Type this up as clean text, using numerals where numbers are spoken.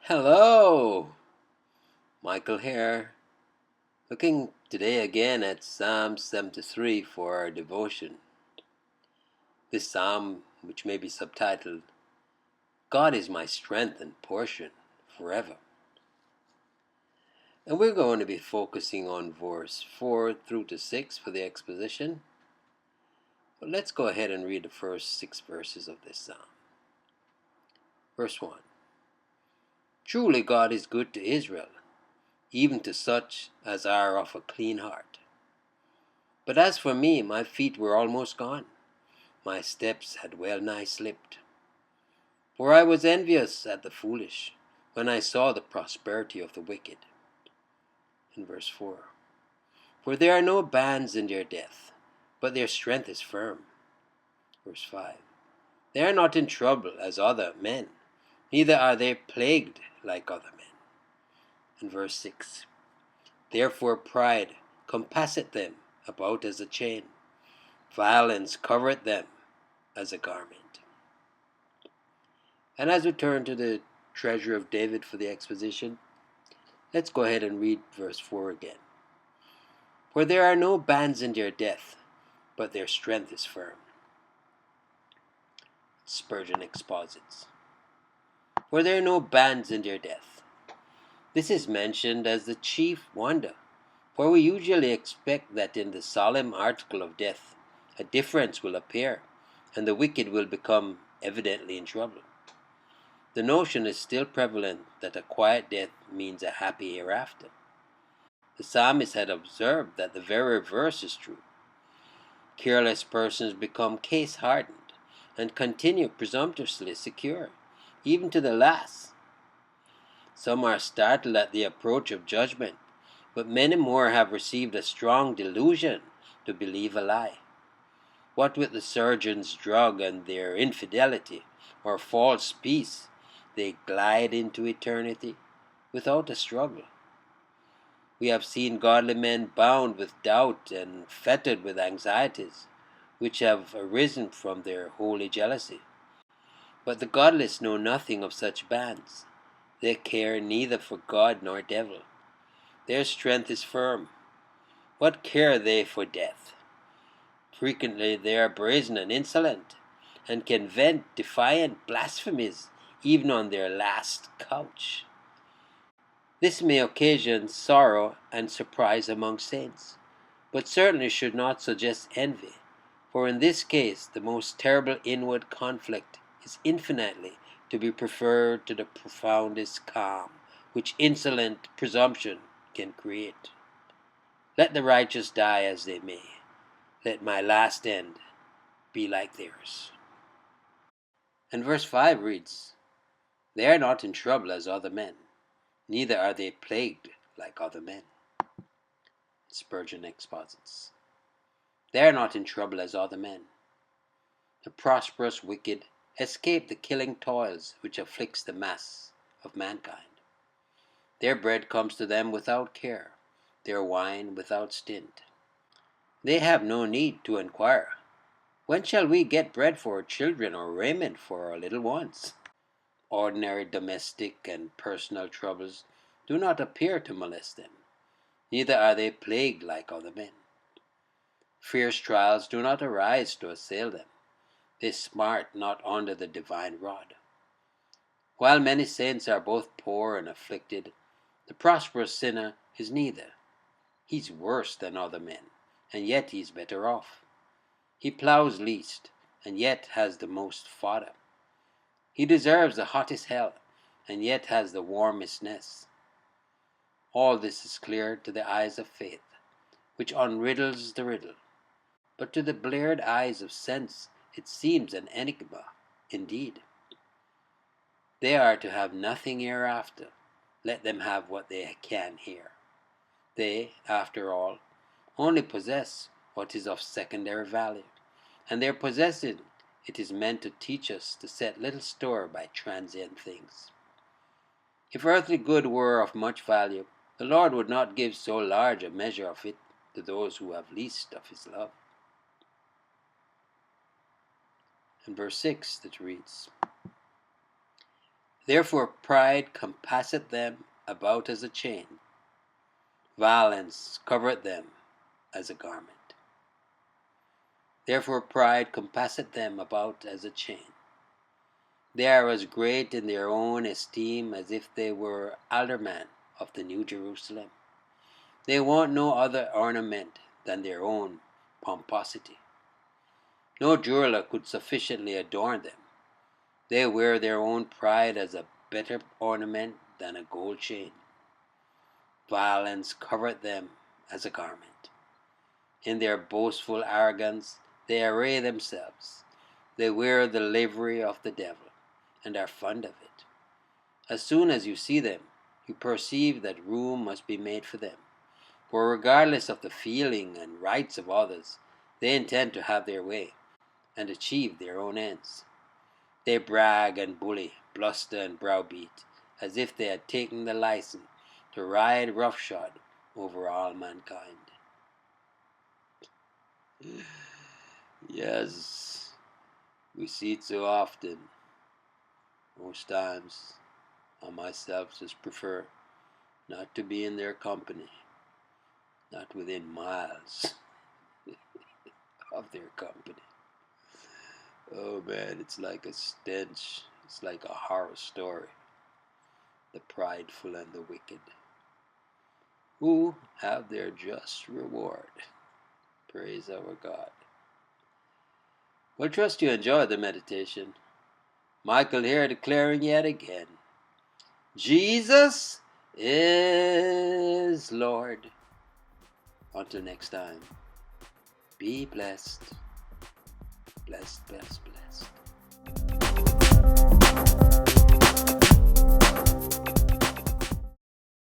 Hello, Michael here. Looking today again at Psalm 73 for our devotion. This psalm, which may be subtitled, God is my strength and portion forever. And we're going to be focusing on verse 4 through to 6 for the exposition. But let's go ahead and read the first 6 verses of this psalm. Verse 1. Truly God is good to Israel, even to such as are of a clean heart. But as for me, my feet were almost gone. My steps had well nigh slipped. For I was envious at the foolish, when I saw the prosperity of the wicked. In verse 4. For there are no bands in their death, but their strength is firm. Verse 5. They are not in trouble as other men, neither are they plagued like other men. In verse 6. Therefore pride compasseth them about as a chain, violence covereth them as a garment. And as we turn to the treasure of David for the exposition, let's go ahead and read verse 4 again. For there are no bands in their death, but their strength is firm. Spurgeon exposits. For there are no bands in their death. This is mentioned as the chief wonder, for we usually expect that in the solemn article of death, a difference will appear, and the wicked will become evidently in trouble. The notion is still prevalent that a quiet death means a happy hereafter. The psalmist had observed that the very reverse is true. Careless persons become case-hardened and continue presumptuously secure, even to the last. Some are startled at the approach of judgment, but many more have received a strong delusion to believe a lie. What with the surgeon's drug and their infidelity or false peace, they glide into eternity without a struggle. We have seen godly men bound with doubt and fettered with anxieties, which have arisen from their holy jealousy. But the godless know nothing of such bands. They care neither for God nor devil. Their strength is firm. What care they for death? Frequently they are brazen and insolent, and can vent defiant blasphemies even on their last couch. This may occasion sorrow and surprise among saints, but certainly should not suggest envy, for in this case the most terrible inward conflict is infinitely to be preferred to the profoundest calm which insolent presumption can create. Let the righteous die as they may, let my last end be like theirs. And verse 5 reads, They are not in trouble as other men, neither are they plagued like other men. Spurgeon exposits. They are not in trouble as other men. The prosperous wicked escape the killing toils which afflicts the mass of mankind. Their bread comes to them without care, their wine without stint. They have no need to inquire, when shall we get bread for our children or raiment for our little ones? Ordinary domestic and personal troubles do not appear to molest them, neither are they plagued like other men. Fierce trials do not arise to assail them. They smart not under the divine rod. While many saints are both poor and afflicted, the prosperous sinner is neither. He's worse than other men, and yet he's better off. He plows least, and yet has the most fodder. He deserves the hottest hell, and yet has the warmest nest. All this is clear to the eyes of faith, which unriddles the riddle. But to the bleared eyes of sense it seems an enigma indeed. They are to have nothing hereafter. Let them have what they can here. They, after all, only possess what is of secondary value, and their possessing it is meant to teach us to set little store by transient things. If earthly good were of much value, the Lord would not give so large a measure of it to those who have least of his love. In verse 6 it reads, Therefore pride compasseth them about as a chain. Violence covereth them as a garment. Therefore pride compasseth them about as a chain. They are as great in their own esteem as if they were aldermen of the New Jerusalem. They want no other ornament than their own pomposity. No jeweler could sufficiently adorn them. They wear their own pride as a better ornament than a gold chain. Violence covereth them as a garment. In their boastful arrogance they array themselves. They wear the livery of the devil, and are fond of it. As soon as you see them, you perceive that room must be made for them. For regardless of the feeling and rights of others, they intend to have their way, and achieve their own ends. They brag and bully, bluster and browbeat, as if they had taken the license to ride roughshod over all mankind. Yes, we see it so often. Most times, I myself just prefer not to be in their company, not within miles of their company. Oh man, it's like a stench. It's like a horror story. The prideful and the wicked, who have their just reward. Praise our God. Well, trust you enjoyed the meditation. Michael here declaring yet again, Jesus is Lord. Until next time, be blessed. Blessed, blessed, blessed.